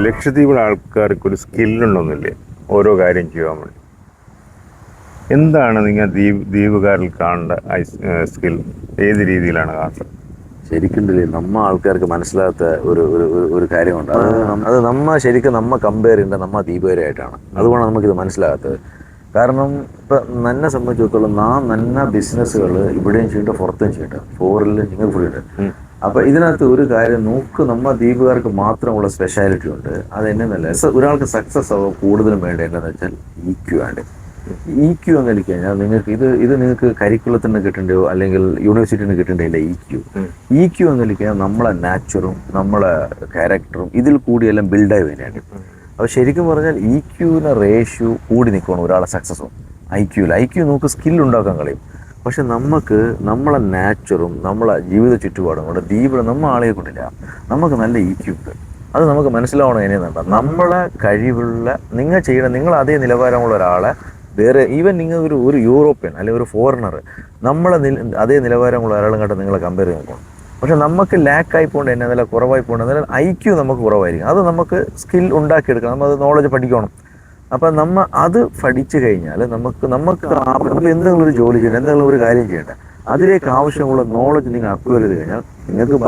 ലക്ഷദ്വീപിലെ ആൾക്കാർക്ക് ഒരു സ്കില്ലുണ്ടോന്നില്ലേ ഓരോ കാര്യം ചെയ്യാൻ വേണ്ടി? എന്താണ് നിങ്ങൾ ദ്വീപുകാരിൽ കാണേണ്ട സ്കിൽ? ഏത് രീതിയിലാണ് കാണേണ്ടത്? ശരിക്കുണ്ടല്ലേ നമ്മ ആൾക്കാർക്ക് മനസ്സിലാത്ത ഒരു ഒരു ഒരു കാര്യമുണ്ട്. അത് നമ്മ കമ്പയർ ചെയ്യേണ്ട നമ്മ ദ്വീപുകാരായിട്ടാണ്. അതുകൊണ്ട് നമുക്കിത് മനസ്സിലാകാത്തത്. കാരണം ഇപ്പം എന്നെ സംബന്ധിച്ചിടത്തോളം നല്ല ബിസിനസ്സുകൾ ഇവിടെയും ചെയ്യട്ടെ പുറത്തും ചെയ്യട്ടെ, ഫോറിലും നിങ്ങൾ ഫുള്ളുണ്ട്. അപ്പൊ ഇതിനകത്ത് ഒരു കാര്യം നമ്മ ദ്വീപുകാർക്ക് മാത്രമുള്ള സ്പെഷ്യാലിറ്റി ഉണ്ട്. അത് എന്നല്ല, ഒരാൾക്ക് സക്സസ് ആവുക കൂടുതലും വേണ്ടതെന്ന് വെച്ചാൽ EQ ആണ്. EQ എന്ന് കഴിഞ്ഞാൽ നിങ്ങൾക്ക് ഇത് നിങ്ങൾക്ക് കരിക്കുലത്തിന് കിട്ടേണ്ടയോ അല്ലെങ്കിൽ യൂണിവേഴ്സിറ്റിന് കിട്ടേണ്ടില്ല. EQ എന്ന് കഴിഞ്ഞാൽ നമ്മളെ നാച്ചുറും നമ്മളെ ക്യാരക്ടറും ഇതിൽ കൂടിയെല്ലാം ബിൽഡായി വേണ്ടിയാണ്. അപ്പോൾ ശരിക്കും പറഞ്ഞാൽ EQവിന് റേഷ്യോ കൂടി നിൽക്കണം ഒരാളെ സക്സസ്സും IQ നമുക്ക് സ്കില്ലുണ്ടാക്കാൻ കഴിയും. പക്ഷെ നമുക്ക് നമ്മളെ നാച്ചുറും നമ്മളെ ജീവിത ചുറ്റുപാടും കൊണ്ട് ദ്വീപിൽ ആളെ കൊണ്ടില്ല. നമുക്ക് നല്ല EQ ഉണ്ട്. അത് നമുക്ക് മനസ്സിലാവണം. എങ്ങനെയെന്നുണ്ട നമ്മളെ കഴിവുള്ള നിങ്ങൾ അതേ നിലവാരമുള്ള ഒരാളെ വേറെ ഈവൻ നിങ്ങൾ ഒരു യൂറോപ്യൻ അല്ലെങ്കിൽ ഒരു ഫോറിനർ അതേ നിലവാരമുള്ള ഒരാളും കണ്ട് നിങ്ങളെ കമ്പയർ ചെയ്യണം. പക്ഷെ നമുക്ക് ലാക്കായി പോകേണ്ട എന്നല്ല, കുറവായി പോകേണ്ട എന്നാൽ IQ നമുക്ക് കുറവായിരിക്കും. അത് നമുക്ക് സ്കിൽ ഉണ്ടാക്കിയെടുക്കണം. നമ്മൾ അത് നോളജ് പഠിക്കണം. അപ്പം അത് പഠിച്ചു കഴിഞ്ഞാൽ നമുക്ക് എന്തെങ്കിലും ഒരു ജോലി ചെയ്യണം, എന്തെങ്കിലും ഒരു കാര്യം ചെയ്യേണ്ട, അതിലേക്ക് ആവശ്യമുള്ള നോളജ് നിങ്ങൾ അക്വയർ ചെയ്ത് കഴിഞ്ഞാൽ നിങ്ങൾക്ക്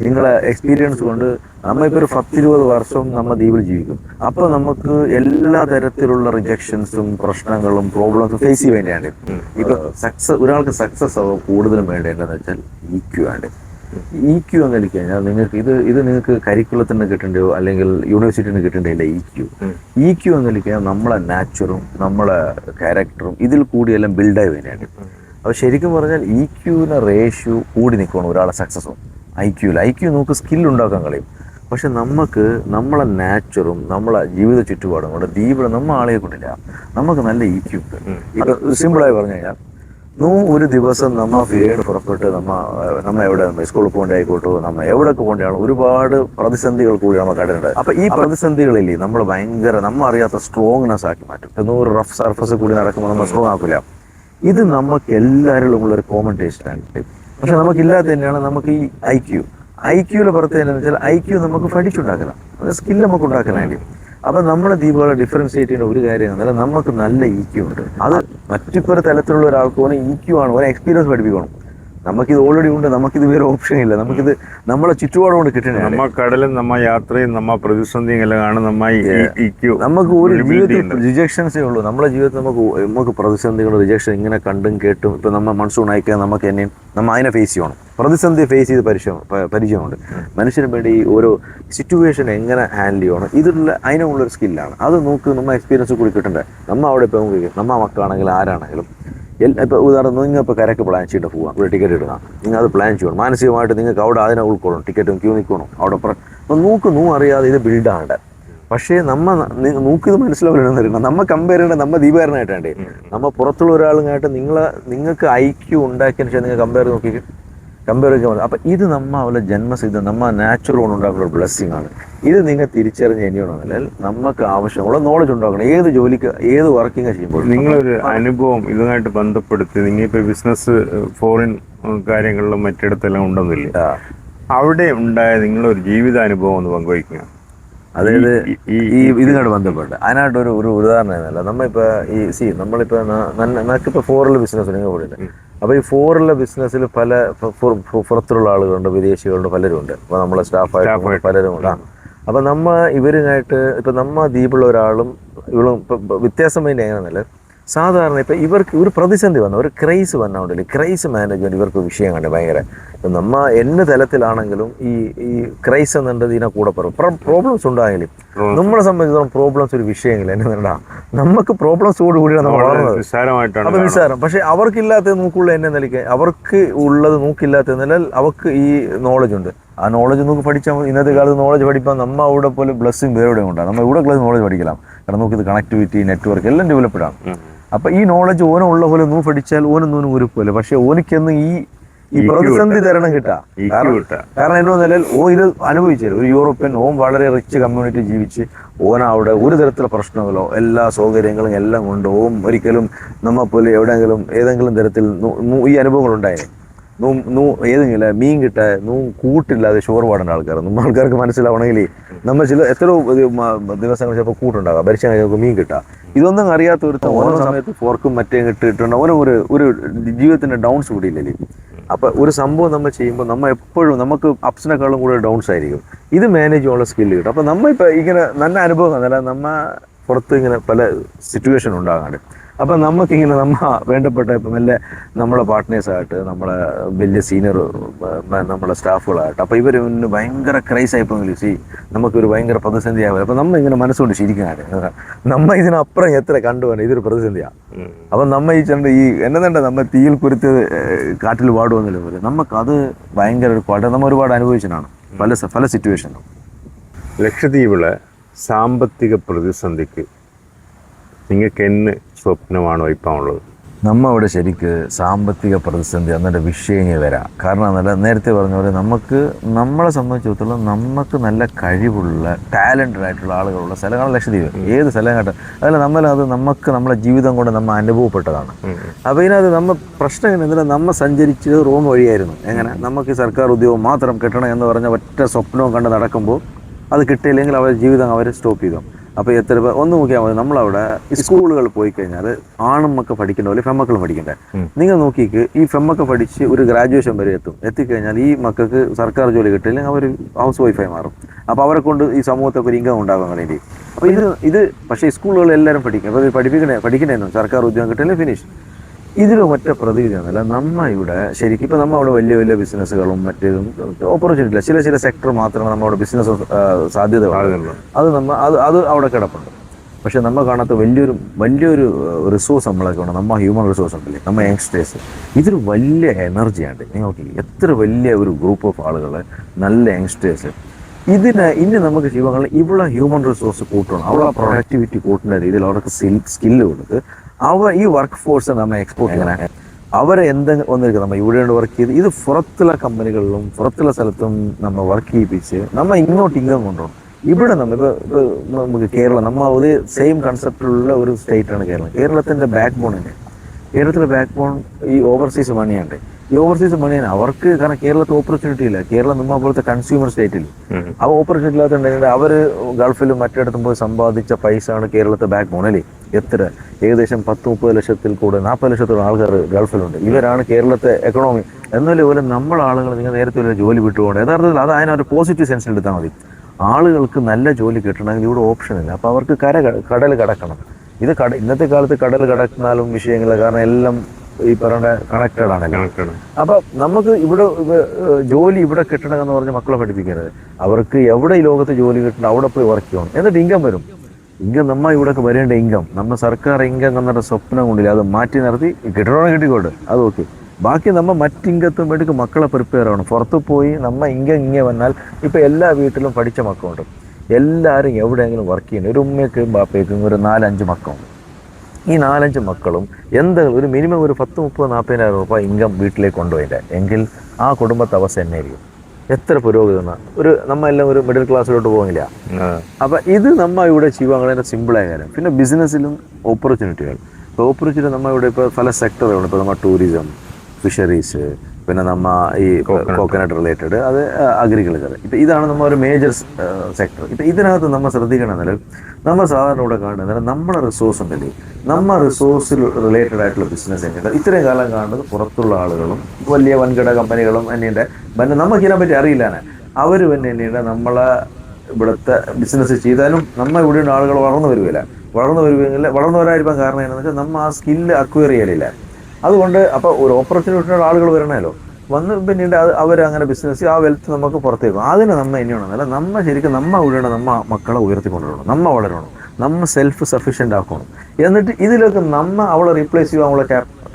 നിങ്ങളെ എക്സ്പീരിയൻസ് കൊണ്ട് ഇപ്പോൾ ഒരു 10-20 വർഷം ദ്വീപിൽ ജീവിക്കും. അപ്പോൾ നമുക്ക് എല്ലാ തരത്തിലുള്ള റിജക്ഷൻസും പ്രശ്നങ്ങളും പ്രോബ്ലംസും ഫേസ് ചെയ്യാൻ വേണ്ടിയാണ്. ഇപ്പൊ ഒരാൾക്ക് സക്സസ് ആവുക കൂടുതലും വേണ്ടതെന്ന് വെച്ചാൽ EQ ആണ്. EQ എന്ന് കഴിഞ്ഞാൽ നിങ്ങൾക്ക് കരിക്കുലത്തിന് കിട്ടേണ്ടയോ അല്ലെങ്കിൽ യൂണിവേഴ്സിറ്റിന് കിട്ടേണ്ടില്ല. EQ എന്ന് കഴിഞ്ഞാൽ നമ്മളെ നാച്ചുറും നമ്മളെ ക്യാരക്ടറും ഇതിൽ കൂടിയെല്ലാം ബിൽഡായി വേണ്ടിയാണ്. അപ്പോൾ ശരിക്കും പറഞ്ഞാൽ EQവിന് റേഷ്യോ കൂടി നിൽക്കണം ഒരാളെ സക്സസ്സും IQ നമുക്ക് സ്കില്ലുണ്ടാക്കാൻ കഴിയും. പക്ഷെ നമുക്ക് നമ്മളെ നാച്ചുറും നമ്മളെ ജീവിത ചുറ്റുപാടും കൊണ്ട് ദ്വീപിൽ ആളെ കൊണ്ടില്ല. നമുക്ക് നല്ല EQ ഉണ്ട്. ഇപ്പൊ സിമ്പിളായി പറഞ്ഞു കഴിഞ്ഞാൽ ഒരു ദിവസം ഫീൽഡ് പുറപ്പെട്ട് എവിടെ സ്കൂളിൽ പോകേണ്ടായിക്കോട്ടോ, എവിടെയൊക്കെ പോകേണ്ടതാണ്, ഒരുപാട് പ്രതിസന്ധികൾ കൂടിയാണ് നമ്മൾ കടന്നത്. അപ്പൊ ഈ പ്രതിസന്ധികളില്ലേ നമ്മൾ അറിയാത്ത സ്ട്രോങ്നെസ് ആക്കി മാറ്റും. റഫ് സർഫസ് കൂടി നടക്കുമ്പോൾ നമ്മൾ സ്ട്രോങ് ആക്കില്ല. ഇത് നമുക്ക് എല്ലാവരിലും ഉള്ളൊരു കോമൺ ടേസ്റ്റ് ആണ്. പക്ഷെ നമുക്കില്ലാത്ത തന്നെയാണ് നമുക്ക് ഈ IQവിലെ പുറത്ത് തന്നെ വെച്ചാൽ IQ നമുക്ക് പഠിച്ചുണ്ടാക്കണം, സ്കില്ല് നമുക്ക് ഉണ്ടാക്കാനായിട്ട്. അപ്പൊ നമ്മുടെ ദ്വീപുകളെ ഡിഫറൻഷിയേറ്റ് ചെയ്യുന്ന ഒരു കാര്യം എന്നാൽ നമുക്ക് നല്ല EQ ഉണ്ട്. അത് മറ്റൊരു തലത്തിലുള്ള ഒരാൾക്ക് EQ ആണ്, എക്സ്പീരിയൻസ് പഠിപ്പിക്കണം. നമുക്കിത് ഓൾറെഡി ഉണ്ട്, നമുക്കിത് വേറെ ഓപ്ഷൻ ഇല്ല. നമുക്കിത് നമ്മളെ ചുറ്റുപാട് കൊണ്ട് കിട്ടണ കടലും യാത്രയും പ്രതിസന്ധിയും എല്ലാം ആണ്. നമുക്ക് ഒരു ജീവിതത്തിൽ റിജക്ഷൻസേ ഉള്ളൂ. നമ്മുടെ ജീവിതത്തിൽ നമുക്ക് പ്രതിസന്ധികൾ റിജക്ഷൻ ഇങ്ങനെ കണ്ടും കേട്ടും. ഇപ്പൊ മൺസൂൺ അയക്കാൻ നമുക്ക് എന്നെയും അതിനെ ഫേസ് ചെയ്യണം. പ്രതിസന്ധി ഫേസ് ചെയ്ത് പരിചയമുണ്ട്. മനുഷ്യന് വേണ്ടി ഓരോ സിറ്റുവേഷൻ എങ്ങനെ ഹാൻഡിൽ ചെയ്യണം അതിനുള്ളൊരു സ്കില്ലാണ്. അത് എക്സ്പീരിയൻസ് കൂടി കിട്ടണ്ടേ. അവിടെ ഇപ്പം മക്കളാണെങ്കിലും ആരാണെങ്കിലും ഇപ്പോൾ ഉദാഹരണം നിങ്ങൾ ഇപ്പോൾ കരക്ക് പ്ലാൻ ചെയ്തിട്ട് പോകാം, ഇവിടെ ടിക്കറ്റ് എടുക്കാം. നിങ്ങൾ അത് പ്ലാൻ ചെയ്യണം. മാനസികമായിട്ട് നിങ്ങൾക്ക് അവിടെ അതിനെ ഉൾക്കൊള്ളണം. ടിക്കറ്റും ക്യൂ നിൽക്കണം അവിടെ. അപ്പം അറിയാതെ ഇത് ബിൽഡാണ്ട്. പക്ഷേ ഇത് മനസ്സിലാവില്ല. കമ്പയർ ചെയ്യേണ്ട ദ്വീപുകാരനായിട്ടാണ്. പുറത്തുള്ള ഒരാളുമായിട്ട് നിങ്ങൾക്ക് IQ ഉണ്ടാക്കിയതിന് ശേഷം നിങ്ങൾ കമ്പയർ ചെയ്യുമ്പോൾ അപ്പം ഇത് അവരുടെ ജന്മസിദ്ധം നാച്ചുറൽ കൊണ്ട് ഉണ്ടാക്കുന്ന ഒരു ബ്ലെസ്സിങ് ആണ്. ഇത് നിങ്ങൾ തിരിച്ചറിഞ്ഞ് ചെയ്യണമെന്നില്ല. നമുക്ക് ആവശ്യമുള്ള നോളജ് ഉണ്ടാക്കണം. ഏത് ജോലിക്ക് ഏത് വർക്കിംഗ് ചെയ്യുമ്പോൾ നിങ്ങളൊരു അനുഭവം ഇതുമായിട്ട് ബന്ധപ്പെടുത്തി നിങ്ങളിപ്പോൾ ബിസിനസ് ഫോറിൻ കാര്യങ്ങളിലും മറ്റിടത്തെല്ലാം ഉണ്ടെന്നില്ല, അവിടെ ഉണ്ടായ നിങ്ങളൊരു ജീവിതാനുഭവം ഒന്ന് പങ്കുവയ്ക്കുക. അതായത് ഇതിനോട് ബന്ധപ്പെട്ട് അതിനായിട്ട് ഒരു ഉദാഹരണം എന്നല്ല. നമുക്കിപ്പോൾ ഫോറിലെ ബിസിനസ് നിങ്ങൾ കൂടിയുണ്ട്. അപ്പോൾ ഈ ഫോറിലെ ബിസിനസ്സിൽ പല പുറത്തുള്ള ആളുകളുണ്ട്, വിദേശികളുണ്ട്, പലരും ഉണ്ട്. അപ്പോൾ നമ്മളെ സ്റ്റാഫായിട്ട് പലരും ഉണ്ട്. അപ്പം ഇവരുമായിട്ട് ഇപ്പം ദ്വീപുള്ള ഒരാളും ഇവളും വ്യത്യാസം വേണ്ടി എങ്ങനെയാണെന്നല്ല. സാധാരണ ഇപ്പം ഇവർക്ക് ഒരു പ്രതിസന്ധി വന്ന ഒരു ക്രൈസ് വന്നതുകൊണ്ടില്ല, ക്രൈസ് മാനേജ്മെന്റ് ഇവർക്ക് വിഷയം കണ്ട് ഭയങ്കര. എന്ന തലത്തിലാണെങ്കിലും ഈ ക്രൈസ് എന്നുള്ളത് ഇതിനെ കൂടെ പറയും. പ്രോബ്ലംസ് ഉണ്ടായാലും നമ്മളെ സംബന്ധിച്ചിടത്തോളം പ്രോബ്ലംസ് ഒരു വിഷയമില്ല. എന്നാ നമുക്ക് പ്രോബ്ലംസോട് കൂടിയാണ് നമ്മൾ വളർന്നത്. അപ്പൊ നിസ്സാരം. പക്ഷെ അവർക്കില്ലാത്ത നോക്കുള്ള എന്നെ നിലയ്ക്ക് അവർക്ക് ഉള്ളത് നോക്കില്ലാത്ത നിലയിൽ അവർക്ക് ഈ നോളജ് ഉണ്ട്. ആ നോളജ് നമുക്ക് പഠിച്ചാൽ ഇന്നത്തെ കാലത്ത് നോളജ് പഠിപ്പാൽ അവിടെ പോലെ ബ്ലെസ്സിങ് വേറെ എവിടെ ഉണ്ടാകും. ഇവിടെ ക്ലാസ് നോളജ് പഠിക്കണം. കാരണം നോക്കിയത് കണക്ടിവിറ്റി നെറ്റ്വർക്ക് എല്ലാം ഡെവലപ്ഡ് ആണ്. അപ്പൊ ഈ നോളജ് ഓനുള്ള പോലെ പഠിച്ചാൽ ഓനൊന്നും ഒരു പോലെ. പക്ഷെ ഓനിക്കൊന്ന് ഈ പ്രതിസന്ധി തരണം കിട്ടാ. കാരണം എന്നോ നിലയിൽ ഇത് അനുഭവിച്ചത് ഒരു യൂറോപ്യൻ. വളരെ റിച്ച് കമ്മ്യൂണിറ്റി ജീവിച്ച് അവിടെ ഒരു തരത്തിലുള്ള പ്രശ്നങ്ങളോ എല്ലാ സൗകര്യങ്ങളും എല്ലാം കൊണ്ട് ഒരിക്കലും പോലെ ഏതെങ്കിലും തരത്തിൽ ഈ അനുഭവങ്ങൾ ഉണ്ടായിരുന്നു. ഏതെങ്കിലും മീൻ കിട്ടാൻ കൂട്ടില്ലാതെ ഷോർ പാടേണ്ട ആൾക്കാർ നമ്മൾ ആൾക്കാർക്ക് മനസ്സിലാവണമെങ്കിൽ നമ്മൾ എത്രയോ ദിവസങ്ങൾ ചിലപ്പോൾ കൂട്ടുണ്ടാകാം ഭരിച്ചാൽ കഴിഞ്ഞാൽ മീൻ കിട്ടാം. ഇതൊന്നും അറിയാത്ത ഒരു ഓരോ സമയത്ത് ഫോർക്കും മറ്റേ ഇട്ടിട്ടുണ്ട് ഓരോ ഒരു ജീവിതത്തിന്റെ ഡൗൺസ് കൂടി ഇല്ലല്ലേ. അപ്പൊ ഒരു സംഭവം നമ്മൾ ചെയ്യുമ്പോൾ നമ്മൾ എപ്പോഴും നമുക്ക് അപ്സിനെക്കാളും കൂടുതൽ ഡൗൺസ് ആയിരിക്കും. ഇത് മാനേജ് ചെയ്യാനുള്ള സ്കില്ല് കിട്ടും. അപ്പൊ നമ്മ ഇപ്പൊ ഇങ്ങനെ നല്ല അനുഭവം എന്നല്ല നമ്മ പുറത്ത് ഇങ്ങനെ പല സിറ്റുവേഷൻ ഉണ്ടാകാണ്ട്. അപ്പം നമുക്കിങ്ങനെ വേണ്ടപ്പെട്ട ഇപ്പം നല്ല നമ്മളെ പാർട്ട്നേഴ്സായിട്ട് നമ്മളെ വലിയ സീനിയർ നമ്മളെ സ്റ്റാഫുകളായിട്ട് അപ്പോൾ ഇവർ ഭയങ്കര ക്രൈസായിപ്പോൾ നമുക്കൊരു ഭയങ്കര പ്രതിസന്ധിയാകും. അപ്പം നമ്മ ഇങ്ങനെ മനസ്സുകൊണ്ട് ശരിക്കാണ് നമ്മ ഇതിനപ്പുറം എത്ര കണ്ടുപോകണം, ഇതൊരു പ്രതിസന്ധിയാണ്. അപ്പം നമ്മ ഈ എന്നതണ്ട നമ്മ തീയിൽ കുരുത്ത് കാറ്റിൽ പാടുവെന്നല്ലോ പോലെ നമുക്കത് ഭയങ്കര ഒരു നമ്മൾ ഒരുപാട് അനുഭവിച്ചതാണ് പല സിറ്റുവേഷനും. ലക്ഷദ്വീപിലെ സാമ്പത്തിക പ്രതിസന്ധിക്ക് നിങ്ങൾക്ക് എന്ന് സ്വപ്നമാണോ ഇപ്പം ഉള്ളത്? നമ്മ ഇവിടെ ശരിക്ക് സാമ്പത്തിക പ്രതിസന്ധി എന്നിട്ട് വിഷയങ്ങൾ വരാം. കാരണം എന്നല്ല നേരത്തെ പറഞ്ഞ പോലെ നമ്മളെ സംബന്ധിച്ചിടത്തോളം നമുക്ക് നല്ല കഴിവുള്ള ടാലൻറ്റഡ് ആയിട്ടുള്ള ആളുകളുള്ള സ്ഥലങ്ങളാണ് ലക്ഷദ്വീപ്. ഏത് സ്ഥലം കേട്ടോ അതല്ല നമുക്ക് നമ്മളെ ജീവിതം കൊണ്ട് നമ്മൾ അനുഭവപ്പെട്ടതാണ്. അപ്പോൾ ഇതിനകത്ത് പ്രശ്നം എങ്ങനെ നമ്മൾ സഞ്ചരിച്ചത് റോങ് വഴിയായിരുന്നു. എങ്ങനെ നമുക്ക് സർക്കാർ ഉദ്യോഗം മാത്രം കിട്ടണം എന്ന് പറഞ്ഞ ഒറ്റ സ്വപ്നവും കണ്ട് നടക്കുമ്പോൾ അത് കിട്ടിയില്ലെങ്കിൽ അവരുടെ ജീവിതം അവർ സ്റ്റോപ്പ് ചെയ്തു. അപ്പോൾ എത്ര പേർ ഒന്ന് നോക്കിയാൽ മതി. നമ്മളവിടെ സ്കൂളുകൾ പോയി കഴിഞ്ഞാൽ ആണുമൊക്കെ പഠിക്കേണ്ട പോലെ പെമ്മക്കളും പഠിക്കണ്ടേ. നിങ്ങൾ നോക്കിക്ക് ഈ പെമ്മൊക്കെ പഠിച്ച് ഒരു ഗ്രാജുവേഷൻ വരെ എത്തിക്കഴിഞ്ഞാൽ ഈ മക്കൾക്ക് സർക്കാർ ജോലി കിട്ടിയില്ലെങ്കിൽ അവർ ഹൗസ് വൈഫായി മാറും. അപ്പോൾ അവരെ കൊണ്ട് ഈ സമൂഹത്തൊക്കെ ഒരു ഇൻകം ഉണ്ടാകാൻ വേണ്ടി. അപ്പോൾ ഇത് പക്ഷേ സ്കൂളുകളിൽ എല്ലാവരും പഠിക്കും. അപ്പോൾ പഠിക്കണേന്നു സർക്കാർ ഉദ്യോഗം കിട്ടിയില്ലെങ്കിൽ ഫിനിഷ്. ഇതിന് ഒറ്റ പ്രതിവിധിയാണല്ല നമ്മ ഇവിടെ ശരിക്കും ഇപ്പം നമ്മൾ അവിടെ വലിയ വലിയ ബിസിനസ്സുകളും മറ്റേതും ഓപ്പർച്യൂണിറ്റി ഇല്ല. ചില സെക്ടർ മാത്രമേ നമ്മളവിടെ ബിസിനസ് സാധ്യത അത് അവിടെ കിടപ്പുണ്ട്. പക്ഷെ നമ്മൾ കാണാത്ത വലിയൊരു റിസോഴ്സ് നമ്മളൊക്കെ ഉണ്ട്. ഹ്യൂമൻ റിസോഴ്സ് ഉണ്ടല്ലേ, യങ്സ്റ്റേഴ്സ്. ഇതൊരു വലിയ എനർജിയാണ്. നിങ്ങൾക്ക് എത്ര വലിയ ഒരു ഗ്രൂപ്പ് ഓഫ് ആളുകൾ നല്ല യങ്സ്റ്റേഴ്സ് ഇനി നമുക്ക് ജീവങ്ങളിൽ ഇവിടെ ഹ്യൂമൻ റിസോഴ്സ് കൂട്ടണം. അവിടെ പ്രൊഡക്ടിവിറ്റി കൂട്ടുന്ന രീതിയിൽ അവർക്ക് സ്കില്ല് കൊടുത്ത് ഈ വർക്ക് ഫോഴ്സ് നമ്മൾ എക്സ്പോർട്ട് ചെയ്യണം. അവരെ എന്തെങ്കിലും ഒന്നിരിക്കും നമ്മൾ ഇവിടെ വർക്ക് ചെയ്ത് ഇത് പുറത്തുള്ള കമ്പനികളിലും പുറത്തുള്ള സ്ഥലത്തും നമ്മൾ വർക്ക് ചെയ്യിപ്പിച്ച് നമ്മൾ ഇങ്ങോട്ട് ഇൻകം കൊണ്ടുപോകണം. ഇവിടെ നമുക്ക് കേരളം ഒരു സെയിം കൺസെപ്റ്റിലുള്ള ഒരു സ്റ്റേറ്റാണ് കേരളം. കേരളത്തിൻ്റെ ബാക്ക് ബോൺ തന്നെ. കേരളത്തിലെ ബാക്ക് ബോൺ ഈ ഓവർസീസ് മണിയാണ്. ഈ ഓവർസീസ് മണിയാണ് അവർക്ക്. കാരണം കേരളത്തിൽ ഓപ്പർച്യൂണിറ്റി ഇല്ല. കേരളം നമ്മ പോലത്തെ കൺസ്യൂമർ സ്റ്റേറ്റിൽ ആ ഓപ്പർച്യൂണിറ്റി ഇല്ലാത്തുണ്ടെങ്കിൽ അവർ ഗൾഫിലും മറ്റിടത്തും പോയി സമ്പാദിച്ച പൈസ ആണ് കേരളത്തെ ബാക്ക് ബോൺ അല്ലേ. ഏകദേശം 10-30 ലക്ഷത്തിൽ കൂടെ 40 ലക്ഷത്തോളം ആൾക്കാർ ഗൾഫിലുണ്ട്. ഇവരാണ് കേരളത്തെ എക്കണോമി. എന്നാലും പോലെ നമ്മളെ ആളുകൾ നിങ്ങൾ നേരത്തെ ജോലി വിട്ടുകൊണ്ട് യഥാർത്ഥത്തിൽ അത് അതിനൊരു പോസിറ്റീവ് സെൻസിൽ എടുത്താൽ മതി. ആളുകൾക്ക് നല്ല ജോലി കിട്ടണമെങ്കിൽ ഇവിടെ ഓപ്ഷൻ ഇല്ല. അപ്പോൾ അവർക്ക് കടൽ കടക്കണം. ഇന്നത്തെ കാലത്ത് കടൽ കടക്കുന്നാലും വിഷയങ്ങളില്ല. കാരണം എല്ലാം ഈ പറയുന്ന കണക്റ്റഡ് ആണല്ലോ. അപ്പൊ നമുക്ക് ഇവിടെ ജോലി ഇവിടെ കിട്ടണമെന്ന് പറഞ്ഞ് മക്കളെ പഠിപ്പിക്കരുത്. അവർക്ക് എവിടെ ഈ ലോകത്ത് ജോലി കിട്ടണം അവിടെ പോയി വർക്ക് ചെയ്യണം. എന്നിട്ട് ഇൻകം വരും. ഇൻകം ഇവിടെയൊക്കെ വരേണ്ട ഇൻകം സർക്കാർ ഇൻകം എന്നിട്ട് സ്വപ്നം കൊണ്ടില്ല. അത് മാറ്റി നിർത്തി കിട്ടണമെന്ന് കിട്ടിക്കോട്ടെ, അത് ഓക്കെ. ബാക്കി മറ്റിൻകത്തും വേണ്ടി മക്കളെ പ്രിപ്പയർ ആവണം. പുറത്ത് പോയി ഇങ്ങനെ വന്നാൽ ഇപ്പം എല്ലാ വീട്ടിലും പഠിച്ച മക്കളുണ്ട്. എല്ലാവരും എവിടെയെങ്കിലും വർക്ക് ചെയ്യുന്നത്. ഒരു ഉമ്മയ്ക്കും ബാപ്പയ്ക്കും ഒരു 4-5 മക്കളുണ്ട്. ഈ 4-5 മക്കളും എന്തെങ്കിലും ഒരു മിനിമം ഒരു 10-30-40,000 രൂപ ഇൻകം വീട്ടിലേക്ക് കൊണ്ടുപോയില്ല എങ്കിൽ ആ കുടുംബത്തെ അവസ്ഥ എന്നായിരിക്കും? എത്ര പുരോഗതി നമ്മളെല്ലാം ഒരു മിഡിൽ ക്ലാസ്സിലോട്ട് പോകുന്നില്ല. അപ്പം ഇത് ഇവിടെ ചെയ്യുക അങ്ങനെ സിമ്പിളായ കാര്യം. പിന്നെ ബിസിനസ്സിലും ഓപ്പർച്യൂണിറ്റികൾ. ഇപ്പോൾ ഓപ്പർച്യൂണിറ്റി ഇവിടെ ഇപ്പോൾ പല സെക്ടറുകളുണ്ട്. ഇപ്പോൾ ടൂറിസം, ഫിഷറീസ്, പിന്നെ ഈ കോക്കനട്ട് റിലേറ്റഡ്, അത് അഗ്രികൾച്ചർ. ഇപ്പം ഇതാണ് ഒരു മേജർ സെക്ടർ. ഇപ്പം ഇതിനകത്ത് ശ്രദ്ധിക്കണമെങ്കിൽ സാധാരണ ഇവിടെ കാണുന്നത് നമ്മളെ റിസോഴ്സ് ഉണ്ടല്ലേ, റിസോഴ്സിൽ റിലേറ്റഡ് ആയിട്ടുള്ള ബിസിനസ് തന്നെയുണ്ട്. ഇത്രയും കാലം കാണുന്നത് പുറത്തുള്ള ആളുകളും വലിയ വൻകിട കമ്പനികളും തന്നെയുണ്ട്. നമുക്ക് ഇതിനെപ്പറ്റി അറിയില്ലാണ്. അവർ തന്നെയുണ്ട് നമ്മളെ ഇവിടുത്തെ ബിസിനസ് ചെയ്താലും ഇവിടെയുള്ള ആളുകൾ വളർന്നു വരാതിരിക്കാൻ കാരണം എന്താണെന്ന് വെച്ചാൽ ആ സ്കില്ല് അക്വയർ ചെയ്യലില്ല. അതുകൊണ്ട് അപ്പോൾ ഒരു ഓപ്പർച്യൂണിറ്റിയുള്ള ആളുകൾ വരണമല്ലോ. പിന്നീട് അവരങ്ങനെ ബിസിനസ് ആ വെൽത്ത് നമുക്ക് പുറത്തേക്കും. അതിന് ഇനിയാണെന്നല്ല ശരിക്കും ഇവിടെയാണ് മക്കളെ ഉയർത്തിക്കൊണ്ടുവരണം. വളരണം. സെൽഫ് സഫീഷ്യൻ്റ് ആക്കണം. എന്നിട്ട് ഇതിലൊക്കെ അവളെ റീപ്ലേസ് ചെയ്യുക, അവളെ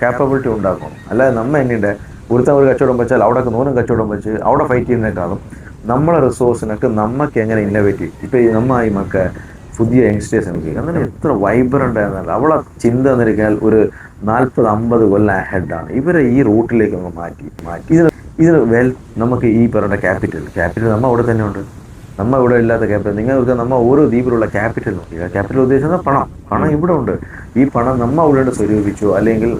കാപ്പബിലിറ്റി ഉണ്ടാക്കണം. അല്ലാതെ ഇനിയുണ്ട് ഒരുത്തം ഒരു കച്ചവടം വെച്ചാൽ അവിടെയൊക്കെ 100 കച്ചവടം വെച്ച് അവിടെ ഫൈറ്റ് ചെയ്യുന്നതിനേക്കാളും നമ്മളെ റിസോഴ്സിനൊക്കെ നമുക്ക് എങ്ങനെ ഇന്നോവേറ്റ്. ഇപ്പം ഈ മക്ക പുതിയ യങ്സ്റ്റേഴ്സ് എനിക്ക് അങ്ങനെ എത്ര വൈബ്രൻ്റ് ആയിരുന്നല്ല. അവളെ ചിന്ത എന്നിരിക്കാൻ ഒരു 40-50 കൊല്ലം അഹെഡാണ്. ഇവരെ ഈ റൂട്ടിലേക്ക് മാറ്റി ഇതിന് നമുക്ക് ഈ പറയുന്ന ക്യാപിറ്റൽ അവിടെ തന്നെ ഉണ്ട്. നമ്മ ഇവിടെ ഇല്ലാത്ത ക്യാപിറ്റൽ നിങ്ങൾക്ക് നമ്മ ഓരോ ദ്വീപിലുള്ള ക്യാപിറ്റൽ നോക്കിയാൽ ക്യാപിറ്റൽ ഉദ്ദേശിക്കുന്നത് പണം ഇവിടെ ഉണ്ട്. ഈ പണം നമ്മ അവിടെ സ്വരൂപിച്ചു, അല്ലെങ്കിൽ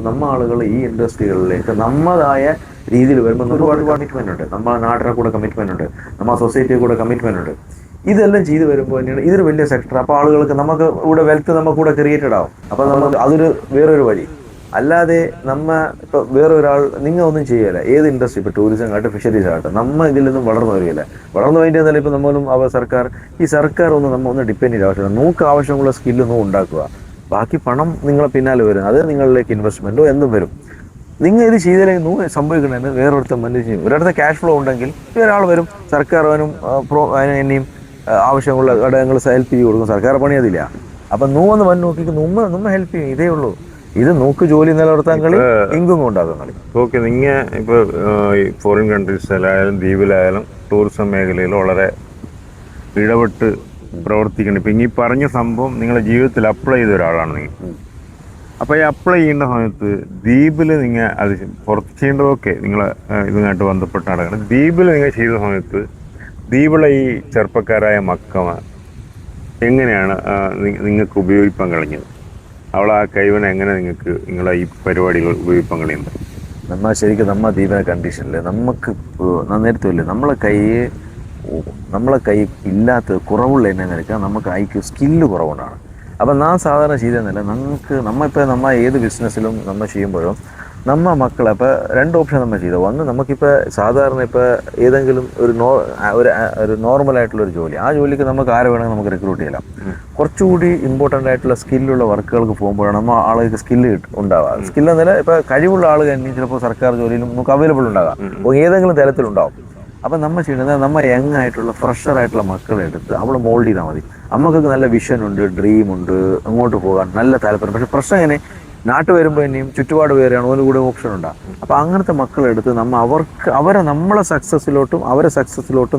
നമ്മ ആളുകൾ ഈ ഇൻഡസ്ട്രികളിലേക്ക് നമ്മതായ രീതിയിൽ വരുമ്പോൾ ഒരുപാട് കമ്മിറ്റ്മെന്റ് ഉണ്ട്. നമ്മുടെ നാട്ടിനെ കൂടെ കമ്മിറ്റ്മെന്റ് ഉണ്ട്, നമ്മുടെ സൊസൈറ്റിയെ കൂടെ കമ്മിറ്റ്മെന്റ് ഉണ്ട്. ഇതെല്ലാം ചെയ്തു വരുമ്പോൾ തന്നെയാണ് ഇതൊരു വലിയ സെക്ടർ. അപ്പോൾ ആളുകൾക്ക് നമുക്ക് ഇവിടെ വെൽത്ത് നമുക്ക് കൂടെ ക്രിയേറ്റഡ് ആവും. അപ്പോൾ നമുക്ക് അതൊരു വേറൊരു വഴി. അല്ലാതെ ഇപ്പോൾ വേറൊരാൾ നിങ്ങൾ ഒന്നും ചെയ്യല. ഏത് ഇൻഡസ്ട്രി, ഇപ്പോൾ ടൂറിസം ആകട്ടെ ഫിഷറീസ് ആകട്ടെ, ഇതിൽ നിന്നും വളർന്നു വരികയില്ല. വളർന്നു വേണ്ടി എന്നാലും ഇപ്പോൾ നമ്മളും സർക്കാർ ഒന്നും നമ്മ ഒന്നും ഡിപ്പെൻഡ് ചെയ്ത ആവശ്യമില്ല. നമുക്ക് ആവശ്യമുള്ള സ്കില്ലൊന്നും ഉണ്ടാക്കുക, ബാക്കി പണം നിങ്ങളെ പിന്നാലെ വരും. അത് നിങ്ങളിലേക്ക് ഇൻവെസ്റ്റ്മെന്റോ എന്തും വരും. നിങ്ങൾ ഇത് ചെയ്തില്ലെങ്കിൽ സംഭവിക്കണമെന്ന് വേറൊരുത്തം മനസ്സിൽ ഒരിടത്ത് ക്യാഷ് ഫ്ലോ ഉണ്ടെങ്കിൽ ഒരാൾ വരും, സർക്കാർ എന്നെയും ആവശ്യമുള്ള ഘടകങ്ങൾ ഹെൽപ്പ് ചെയ്ത് കൊടുക്കും. സർക്കാർ പണി അതില്ല. അപ്പം ഒന്ന് വന്ന് നോക്കിക്ക് നമ്മ ഹെൽപ്പ് ചെയ്യും. ഇതേ ഉള്ളൂ. ഇത് ജോലി നിലനിർത്താൻ കളി, ഇൻകം ഉണ്ടാകും കളി. ഓക്കെ, നിങ്ങൾ ഇപ്പോൾ ഫോറിൻ കൺട്രീസിലായാലും ദ്വീപിലായാലും ടൂറിസം മേഖലയിൽ വളരെ ഇടപെട്ട് പ്രവർത്തിക്കണം. ഇപ്പം ഈ പറഞ്ഞ സംഭവം നിങ്ങളുടെ ജീവിതത്തിൽ അപ്ലൈ ചെയ്ത ഒരാളാണ് നിങ്ങൾ. അപ്പോൾ ഈ അപ്ലൈ ചെയ്യേണ്ട സമയത്ത് ദ്വീപിൽ നിങ്ങൾ അത് പുറത്ത് ചെയ്യേണ്ടതൊക്കെ നിങ്ങൾ ഇതുമായിട്ട് ബന്ധപ്പെട്ട് നടക്കണം. ദ്വീപിൽ നിങ്ങൾ ചെയ്ത സമയത്ത് ദ്വീപിലെ ഈ ചെറുപ്പക്കാരായ മക്കളെ എങ്ങനെയാണ് നിങ്ങൾക്ക് ഉപയോഗിക്കാൻ കഴിഞ്ഞത്? അവളെ ആ കഴിവിനെ എങ്ങനെ നിങ്ങളെ ഈ പരിപാടികൾ ഉപയോഗിക്കാൻ കഴിയുന്നത്? ശരിക്കും ദ്വീപിനെ കണ്ടീഷനിൽ നമുക്ക് നേരത്തെ ഇല്ലേ, നമ്മളെ കൈ ഇല്ലാത്ത കുറവുള്ള എന്നെ നിരക്കാൻ നമുക്ക് ഐക്യു സ്കില്ല് കുറവുകൊണ്ടാണ്. അപ്പം സാധാരണ ചെയ്തെന്നല്ല, നമ്മ ഏത് ബിസിനസ്സിലും ചെയ്യുമ്പോഴും മക്കളെ ഇപ്പോൾ 2 ഓപ്ഷൻ ചെയ്തത്. ഒന്ന്, നമുക്കിപ്പോൾ സാധാരണ ഏതെങ്കിലും ഒരു നോർമലായിട്ടുള്ളൊരു ജോലി, ആ ജോലിക്ക് നമുക്ക് ആരെ വേണമെങ്കിൽ നമുക്ക് റിക്രൂട്ട് ചെയ്യാം. കുറച്ചുകൂടി ഇമ്പോർട്ടൻ്റ് ആയിട്ടുള്ള സ്കില്ലുള്ള വർക്കുകൾക്ക് പോകുമ്പോഴാണ് ആളുകൾക്ക് സ്കില്ല് ഉണ്ടാവുക. സ്കില്ല് എന്നല്ല, ഇപ്പോൾ കഴിവുള്ള ആൾ തന്നെ ചിലപ്പോൾ സർക്കാർ ജോലിയിലും നമുക്ക് അവൈലബിൾ ഉണ്ടാകാം, ഏതെങ്കിലും തരത്തിലുണ്ടാവും. അപ്പം ചെയ്യുന്നത് യങ് ആയിട്ടുള്ള ഫ്രഷർ ആയിട്ടുള്ള മക്കളെ എടുത്ത് അവൾ മോൾഡ് ചെയ്താൽ മതി. നമുക്കൊക്കെ നല്ല വിഷൻ ഉണ്ട്, ഡ്രീം ഉണ്ട്, അങ്ങോട്ട് പോകാൻ നല്ല താല്പര്യം. പക്ഷെ പ്രശ്നം എങ്ങനെ, നാട്ടിൽ വരുമ്പോൾ തന്നെയും ചുറ്റുപാട് വേറെയാണ്, ഒരു കൂടെ ഓപ്ഷൻ ഉണ്ടാകും. അപ്പോൾ അങ്ങനത്തെ മക്കളെടുത്ത് നമ്മളെ സക്സസ്സിലോട്ടും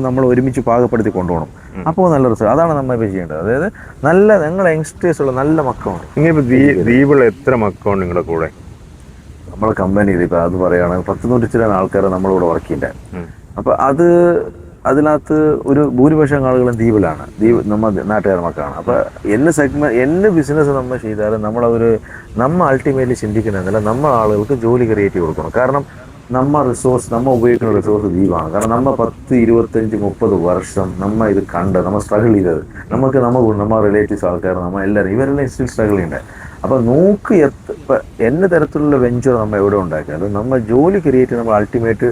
നമ്മൾ ഒരുമിച്ച് പാകപ്പെടുത്തി കൊണ്ടുപോകണം. അപ്പോൾ നല്ല റിസൾട്ട്. അതാണ് ഇപ്പോൾ ചെയ്യേണ്ടത്. അതായത് ഞങ്ങളെ യങ്സ്റ്റേഴ്സ് ഉള്ള നല്ല മക്കളാണ്. ഇങ്ങനെ ദ്വീപിൽ എത്ര മക്കളുണ്ട് നിങ്ങളുടെ കൂടെ? നമ്മളെ കമ്പനിയിൽ ഇപ്പോൾ അത് പറയുകയാണെങ്കിൽ 100 ആൾക്കാർ നമ്മളിവിടെ വർക്ക് ചെയ്യുന്നുണ്ട്. അപ്പോൾ അതിനകത്ത് ഒരു ഭൂരിപക്ഷം ആളുകളും ദ്വീപിലാണ്, നാട്ടുകാർ മക്കളാണ്. അപ്പോൾ എന്ത് ബിസിനസ് ചെയ്താലും നമ്മൾ അൾട്ടിമേറ്റ്ലി ചിന്തിക്കുന്നതല്ല, ആളുകൾക്ക് ജോലി ക്രിയേറ്റ് ചെയ്ത് കൊടുക്കണം. കാരണം ഉപയോഗിക്കുന്ന റിസോഴ്സ് ദ്വീപാണ്. കാരണം 10, 25, 30 വർഷം ഇത് കണ്ട് സ്ട്രഗിൾ ചെയ്തത്. നമ്മ റിലേറ്റീവ്സ് ആൾക്കാർ എല്ലാവരും ഇവരെല്ലാം സ്റ്റിൽ സ്ട്രഗിൾ ചെയ്യണ്ടേ. അപ്പോൾ എന്ന തരത്തിലുള്ള വെഞ്ചർ എവിടെ ഉണ്ടാക്കിയാലും ജോലി ക്രിയേറ്റ് ചെയ്യുന്ന അൾട്ടിമേറ്റ്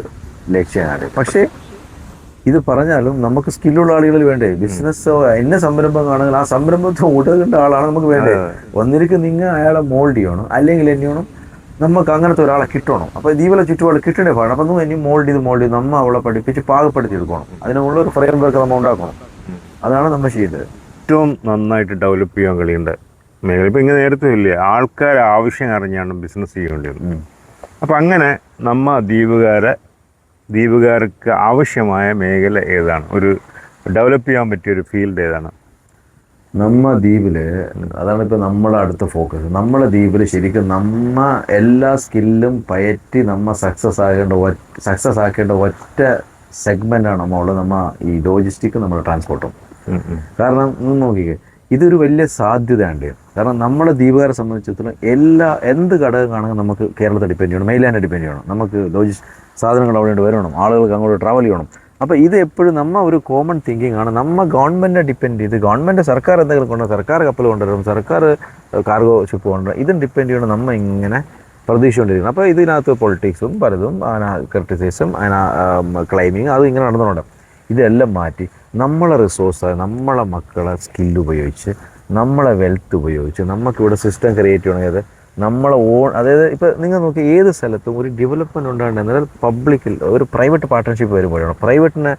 ലക്ഷ്യമാണ്. പക്ഷേ ഇത് പറഞ്ഞാലും നമുക്ക് സ്കില്ലുള്ള ആളുകൾ വേണ്ടേ? ബിസിനസ്സോ സംരംഭം കാണുമെങ്കിൽ ആ സംരംഭത്തെ ഉടകേണ്ട ആളാണ് നമുക്ക് വേണ്ടേ. ഒന്നിരിക്കും നിങ്ങൾ അയാളെ മോൾഡ് ചെയ്യണം, അല്ലെങ്കിൽ എന്നെയാണ് നമുക്ക് അങ്ങനത്തെ ഒരാളെ കിട്ടണം. അപ്പോൾ ദ്വീപിലെ ചുറ്റുപാട് കിട്ടണേ പാടണം. അപ്പം ഇനി മോൾഡ് ചെയ്ത് അവളെ പഠിപ്പിച്ച് പാകപ്പെടുത്തി എടുക്കണം. അതിനുള്ള ഒരു ഫ്രെയിം വർക്ക് ഉണ്ടാക്കണം. അതാണ് ചെയ്തത്. ഏറ്റവും നന്നായിട്ട് ഡെവലപ്പ് ചെയ്യാൻ കഴിയേണ്ട മേഖല ഇപ്പം ഇങ്ങനെ നേരത്തെ ഇല്ലേ, ആൾക്കാർ ആവശ്യം അറിഞ്ഞാണ് ബിസിനസ് ചെയ്യേണ്ടത്. അപ്പം അങ്ങനെ ദ്വീപുകാർക്ക് ആവശ്യമായ മേഖല ഏതാണ്? ഒരു ഡെവലപ്പ് ചെയ്യാൻ പറ്റിയൊരു ഫീൽഡ് ഏതാണ്? ദ്വീപിൽ അതാണ് ഇപ്പോൾ നമ്മളെ അടുത്ത ഫോക്കസ്. നമ്മളെ ദ്വീപിൽ ശരിക്കും എല്ലാ സ്കില്ലും പയറ്റി സക്സസ് ആക്കേണ്ട ഒറ്റ സെഗ്മെൻ്റാണ് ഈ ലോജിസ്റ്റിക്കും നമ്മുടെ ട്രാൻസ്പോർട്ടും. കാരണം നോക്കിക്കേ, ഇതൊരു വലിയ സാധ്യതയുണ്ട്. കാരണം നമ്മുടെ ദ്വീപുകാരെ സംബന്ധിച്ചിടത്തോളം എന്ത് ഘടകമാണെങ്കിൽ നമുക്ക് കേരളത്തെ ഡിപ്പെൻഡ് ചെയ്യണം, മെയിൻലാൻഡ് ഡിപ്പെൻഡ് ചെയ്യണം. നമുക്ക് സാധനങ്ങൾ അവിടെ വരണം, ആളുകൾക്ക് അങ്ങോട്ട് ട്രാവൽ ചെയ്യണം. അപ്പോൾ ഇത് എപ്പോഴും ഒരു കോമൺ തിങ്കിങ് ആണ്. ഗവൺമെൻറ്റിനെ ഡിപ്പെൻഡ് ചെയ്ത് സർക്കാർ എന്തെങ്കിലും കൊണ്ടുവരും, സർക്കാർ കപ്പൽ കൊണ്ടുവരും, സർക്കാർ കാർഗോ ഷിപ്പ് കൊണ്ടുവരും, ഇതും ഡിപ്പെൻഡ് ചെയ്യണം ഇങ്ങനെ പ്രതീക്ഷിച്ചുകൊണ്ടിരിക്കണം. അപ്പോൾ ഇതിനകത്ത് പൊളിറ്റിക്സും പലതും ക്രിറ്റിസിസം ക്ലൈമിങ് അത് ഇങ്ങനെ നടന്നുകൊണ്ട് ഇതെല്ലാം മാറ്റി നമ്മളെ റിസോഴ്സ്, നമ്മളെ മക്കളെ സ്കില്ല് ഉപയോഗിച്ച്, നമ്മളെ വെൽത്ത് ഉപയോഗിച്ച് നമുക്കിവിടെ സിസ്റ്റം ക്രിയേറ്റ് ചെയ്യണമെങ്കിൽ നമ്മളെ അതായത് ഇപ്പോൾ നിങ്ങൾ നോക്കി ഏത് സ്ഥലത്തും ഒരു ഡെവലപ്മെൻറ്റ് ഉണ്ടാകേണ്ടത് പബ്ലിക്കിൽ ഒരു പ്രൈവറ്റ് പാർട്ട്ണർഷിപ്പ് വരുമ്പോഴാണ്. പ്രൈവറ്റിന്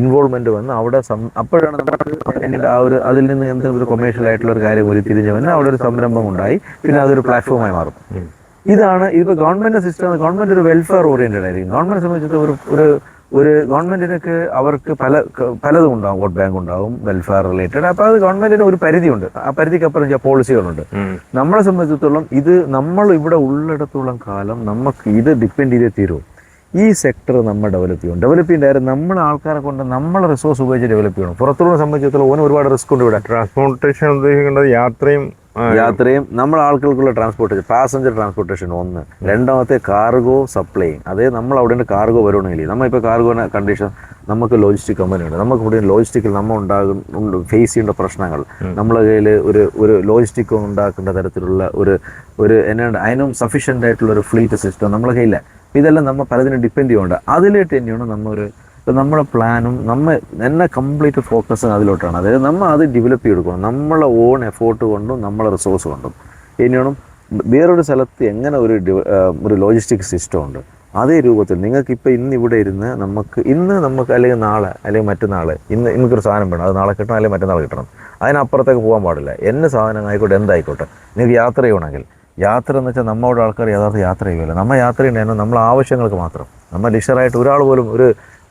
ഇൻവോൾവ്മെൻറ്റ് വന്ന് അവിടെ അപ്പോഴാണ് അതിൽ നിന്ന് എന്തെങ്കിലും ഒരു കൊമേഴ്ഷ്യൽ ആയിട്ടുള്ള ഒരു കാര്യം ഉരുത്തിരിഞ്ഞ് വന്ന് അവിടെ ഒരു സംരംഭം ഉണ്ടായി, പിന്നെ അതൊരു പ്ലാറ്റ്ഫോമായി മാറും. ഇതിപ്പോൾ ഗവൺമെൻറ് സിസ്റ്റം, ഗവൺമെൻറ് ഒരു വെൽഫെയർ ഓറിയൻറ്റഡ് ആയിരിക്കും. ഗവൺമെൻറ് സംബന്ധിച്ചിട്ട് ഒരു ഗവൺമെൻറ്റിനൊക്കെ അവർക്ക് പലതും ഉണ്ടാവും, വോട്ട് ബാങ്ക് ഉണ്ടാവും, വെൽഫെയർ റിലേറ്റഡ്. അപ്പോൾ അത് ഗവൺമെൻറ്റിന് ഒരു പരിധിയുണ്ട്, ആ പരിധിക്കപ്പുറം പോളിസികളുണ്ട്. നമ്മളെ സംബന്ധിച്ചിടത്തോളം നമ്മൾ ഇവിടെ ഉള്ളിടത്തോളം കാലം നമുക്ക് ഇത് ഡിപ്പെൻഡ് ചെയ്തേ തീരും. ഈ സെക്ടർ നമ്മൾ ഡെവലപ്പ് ചെയ്യേണ്ട നമ്മളെ ആൾക്കാരെ കൊണ്ട് നമ്മളെ റിസോഴ്സ് ഉപയോഗിച്ച് ഡെവലപ്പ് ചെയ്യണം. പുറത്തുള്ള സംബന്ധിച്ചിടത്തോളം ഓന് ഒരുപാട് റിസ്ക് ഉണ്ട് ഇവിടെ. ട്രാൻസ്പോർട്ടേഷൻ ഉദ്ദേശിക്കേണ്ടത് യാത്രയും നമ്മളെ ആൾക്കാർക്കുള്ള ട്രാൻസ്പോർട്ടേഷൻ, പാസഞ്ചർ ട്രാൻസ്പോർട്ടേഷൻ ഒന്ന്. രണ്ടാമത്തെ കാർഗോ സപ്ലൈ. അതേ നമ്മൾ അവിടെ നിന്ന് കാർഗോ വരണമെങ്കിൽ നമ്മളിപ്പോൾ കാർഗോ കണ്ടീഷൻ നമുക്ക് ലോജിസ്റ്റിക് കമ്പനി ഉണ്ട്. നമുക്ക് ഇവിടെ ലോജിസ്റ്റിക്കിൽ നമ്മൾ ഫേസ് ചെയ്യേണ്ട പ്രശ്നങ്ങൾ, നമ്മളെ കയ്യിൽ ഒരു ലോജിസ്റ്റിക് ഉണ്ടാക്കേണ്ട തരത്തിലുള്ള ഒരു എന്നാണ് അതിനും സഫീഷ്യൻ്റ് ആയിട്ടുള്ള ഒരു ഫ്ലീറ്റ് സിസ്റ്റം നമ്മളെ കയ്യില്ല. ഇതെല്ലാം നമ്മൾ പലതിനും ഡിപ്പെൻഡ് ചെയ്യുന്നുണ്ട്. അതിലേക്ക് തന്നെയാണ് നമ്മുടെ പ്ലാനും എന്നെ കംപ്ലീറ്റ് ഫോക്കസ് അതിലോട്ടാണ്. അതായത് നമ്മൾ അത് ഡെവലപ്പ് ചെയ്തെടുക്കണം, നമ്മളെ ഓൺ എഫോർട്ട് കൊണ്ടും നമ്മളെ റിസോഴ്സ് കൊണ്ടും. ഇനിയാണ് വേറൊരു സ്ഥലത്ത് എങ്ങനെ ഒരു ലോജിസ്റ്റിക് സിസ്റ്റം ഉണ്ട് അതേ രൂപത്തിൽ നിങ്ങൾക്ക് ഇപ്പോൾ ഇവിടെ ഇരുന്ന് നമുക്ക് അല്ലെങ്കിൽ നാളെ അല്ലെങ്കിൽ മറ്റന്നാൾ എനിക്കൊരു സാധനം വേണം, അത് നാളെ കിട്ടണം അല്ലെങ്കിൽ മറ്റന്നാൾ കിട്ടണം, അതിനപ്പുറത്തേക്ക് പോകാൻ പാടില്ല. എന്നെ സാധനം ആയിക്കോട്ടെ എന്തായിക്കോട്ടെ. നിങ്ങൾക്ക് യാത്ര ചെയ്യണമെങ്കിൽ യാത്ര എന്ന് വെച്ചാൽ നമ്മുടെ ആൾക്കാർ യഥാർത്ഥ യാത്ര ചെയ്യുമല്ലോ. നമ്മൾ യാത്ര ചെയ്യണേനോ നമ്മളെ ആവശ്യങ്ങൾക്ക് മാത്രം. നമ്മൾ ലിഷറായിട്ട് ഒരാൾ പോലും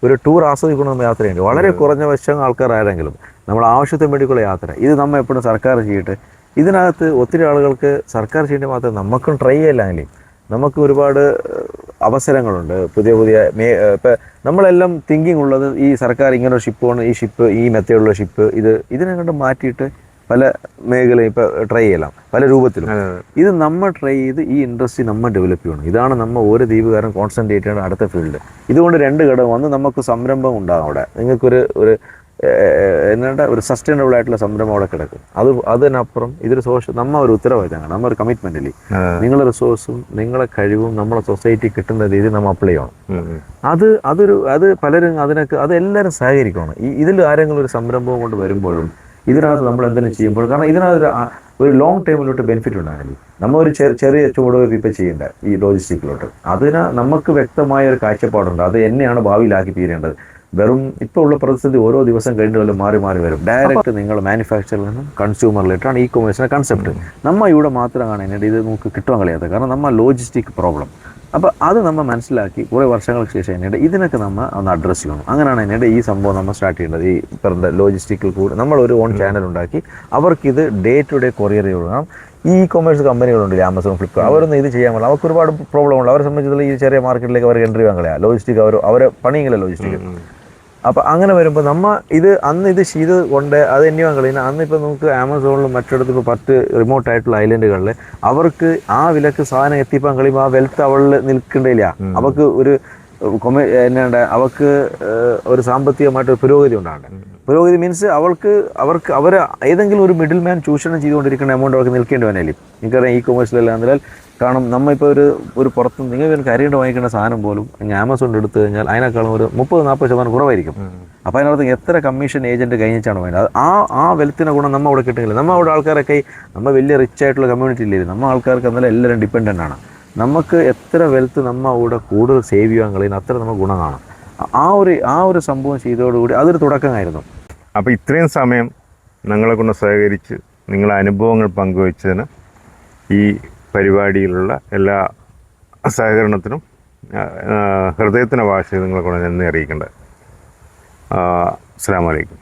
ഒരു ടൂർ ആസ്വദിക്കണം നമ്മൾ യാത്ര ചെയ്യേണ്ടത്. വളരെ കുറഞ്ഞ വശം ആൾക്കാരായെങ്കിലും നമ്മൾ ആവശ്യത്തിന് വേണ്ടിയുള്ള യാത്ര ഇത് നമ്മൾ എപ്പോഴും സർക്കാർ ചെയ്യട്ടെ. ഇതിനകത്ത് ഒത്തിരി ആളുകൾക്ക് സർക്കാർ ചെയ്യേണ്ടത് മാത്രമേ നമുക്കും ട്രൈ ചെയ്യില്ലെങ്കിൽ നമുക്ക് ഒരുപാട് അവസരങ്ങളുണ്ട്. പുതിയ ഇപ്പം നമ്മളെല്ലാം തിങ്കിങ് ഉള്ളത് ഈ സർക്കാർ ഇങ്ങനെ ഒരു ഷിപ്പ് വേണം, ഈ മെത്തേഡുള്ള ഷിപ്പ് ഇതിനെ കണ്ട് മാറ്റിയിട്ട് പല മേഖലയും ഇപ്പോൾ ട്രൈ ചെയ്യலாம் പല രൂപത്തിലും. ഇത് നമ്മൾ ട്രൈ ചെയ്ത് ഈ ഇൻഡസ്ട്രി നമ്മൾ ഡെവലപ്പ് ചെയ്യണം. ഇതാണ് നമ്മൾ ഓരോ ദ്വീപുകാരൻ കോൺസെൻട്രേറ്റ് ചെയ്യേണ്ട അടുത്ത ഫീൽഡ്. ഇതുകൊണ്ട് രണ്ട് ഘടകം വന്ന് നമുക്ക് സംരംഭം ഉണ്ടാകും അവിടെ. നിങ്ങൾക്കൊരു ഒരു സസ്റ്റൈനബിൾ ആയിട്ടുള്ള സംരംഭം അവിടെ കിടക്കും. അതിനപ്പുറം ഇതൊരു ഒരു ഉത്തരവാദിത്തമാണ്, നമ്മൊരു കമ്മിറ്റ്മെന്റില് നിങ്ങളെ റിസോഴ്സും നിങ്ങളെ കഴിവും നമ്മളെ സൊസൈറ്റി കിട്ടുന്ന രീതിയിൽ നമ്മൾ അപ്ലൈ ചെയ്യണം. അത് പലരും അതെല്ലാവരും സഹകരിക്കണം. ഇതിൽ ആരെങ്കിലും ഒരു സംരംഭം കൊണ്ട് വരുമ്പോഴും ഇതിനകത്ത് നമ്മൾ എന്തെങ്കിലും ചെയ്യുമ്പോൾ, കാരണം ഇതിനകത്ത് ഒരു ലോങ് ടൈമിലോട്ട് ബെനിഫിറ്റ് ഉണ്ടാകില്ല. നമ്മൾ ഒരു ചെറിയ ചുവടുവയ്പ് ഇപ്പം ചെയ്യേണ്ട ഈ ലോജിസ്റ്റിക്കിലോട്ട് നമുക്ക് വ്യക്തമായ ഒരു കാഴ്ചപ്പാടുണ്ട്. അത് എന്നെയാണ് ഭാവിയിലാക്കി തീരേണ്ടത്. വെറും ഇപ്പോൾ ഉള്ള പ്രതിസന്ധി ഓരോ ദിവസം കഴിഞ്ഞാലും മാറി വരും. ഡയറക്റ്റ് നിങ്ങൾ മാനുഫാക്ചറിൽ നിന്നും കൺസ്യൂമറിലേട്ടാണ് ഇ കൊമേഴ്സിൻ്റെ കൺസെപ്റ്റ്. നമ്മൾ ഇവിടെ മാത്രമാണ് എന്നിട്ട് ഇത് നമുക്ക് കിട്ടാൻ കഴിയാത്തത്. കാരണം നമ്മൾ ലോജിസ്റ്റിക് പ്രോബ്ലം. അപ്പോൾ അത് നമ്മൾ മനസ്സിലാക്കി കുറേ വർഷങ്ങൾക്ക് ശേഷം എന്നിട്ട് ഇതിനൊക്കെ നമ്മൾ ഒന്ന് അഡ്രസ്സ് ചെയ്യണം. അങ്ങനെയാണ് എന്നിട്ട് ഈ സംഭവം നമ്മൾ സ്റ്റാർട്ട് ചെയ്യേണ്ടത്. ഈ പറഞ്ഞ ലോജിസ്റ്റിക്കിൽ കൂടി നമ്മളൊരു ഓൺ ചാനൽ ഉണ്ടാക്കി അവർക്കിത് ഡേ ടു ഡേ കൊറിയർ ചെയ്യണം. ഈ കൊമേഴ്സ് കമ്പനികളുണ്ട്, ആമസോൺ, ഫ്ലിപ്കാർട്ട്, അവരൊന്നും ഇത് ചെയ്യാൻ പറ്റില്ല. അവർക്ക് ഒരുപാട് പ്രോബ്ലം ഉണ്ട്. അവരെ സംബന്ധിച്ചിടത്തോളം ഈ ചെറിയ മാർക്കറ്റിലേക്ക് അവർക്ക് എൻട്രി ചെയ്യാൻ കഴിയാം. ലോജിസ്റ്റിക് അവരെ പണിയെങ്കില ലോജിസ്റ്റിക്. അപ്പോൾ അങ്ങനെ വരുമ്പോൾ അന്ന് ഇത് ചെയ്ത് കൊണ്ട് അത് എന്നെയാണ് കളിയുന്നത്. അന്നിപ്പോൾ നമുക്ക് ആമസോണിലും മറ്റിടത്തും ഇപ്പോൾ 10 റിമോട്ടായിട്ടുള്ള ഐലൻഡുകളിൽ അവർക്ക് ആ വിലക്ക് സാധനം എത്തിപ്പാൻ കഴിയുമ്പോൾ ആ വെൽത്ത് അവളിൽ നിൽക്കേണ്ടില്ല. അവർക്ക് അവർക്ക് ഒരു സാമ്പത്തികമായിട്ട് പുരോഗതി ഉണ്ടാകട്ടെ. പുരോഗതി മീൻസ് അവർ ഏതെങ്കിലും ഒരു മിഡിൽ മാൻ ചൂഷണം ചെയ്തുകൊണ്ടിരിക്കുന്ന എമൗണ്ട് അവർക്ക് നിൽക്കേണ്ടി വന്നാലും. എനിക്കറിയാം ഈ കൊമേഴ്സിലെല്ലാം എന്നാൽ കാരണം നമ്മളിപ്പോൾ ഒരു പുറത്ത് നിങ്ങൾക്ക് കരണ്ട് വാങ്ങിക്കേണ്ട സാധനം പോലും ആമസോണിൽ എടുത്തു കഴിഞ്ഞാൽ അതിനേക്കാളും ഒരു 30-40% കുറവായിരിക്കും. അപ്പോൾ അതിനകത്ത് എത്ര കമ്മീഷൻ ഏജൻറ്റ് കഴിഞ്ഞിട്ടാണ് വേണ്ടത്. ആ വെൽത്തിൻ്റെ ഗുണം നമ്മൾ അവിടെ കിട്ടുന്നില്ല. നമ്മൾ അവിടെ ആൾക്കാരൊക്കെ നമ്മൾ വലിയ റിച്ച് ആയിട്ടുള്ള കമ്മ്യൂണിറ്റി ഇല്ലേ, നമ്മൾ ആൾക്കാർക്ക് എന്നാലും എല്ലാവരും ഡിപ്പെൻഡൻ്റ് ആണ്. നമുക്ക് എത്ര വെൽത്ത് നമ്മൾ അവിടെ കൂടുതൽ സേവ് ചെയ്യാൻ കഴിയുന്ന അത്ര നമുക്ക് ഗുണം കാണാം. ആ ഒരു സംഭവം ചെയ്തതോടുകൂടി അതൊരു തുടക്കമായിരുന്നു. അപ്പോൾ ഇത്രയും സമയം ഞങ്ങളെ കൊണ്ട് സഹകരിച്ച് നിങ്ങളെ അനുഭവങ്ങൾ പങ്കുവച്ചതിന് ഈ പരിപാടിയിലുള്ള എല്ലാ സഹകരണത്തിനും ഹൃദയത്തിൻ്റെ ഭാഷയിൽ നിങ്ങളെ കൊണ്ട് നന്ദി അറിയിക്കേണ്ടത്. അസ്സലാമു അലൈക്കും.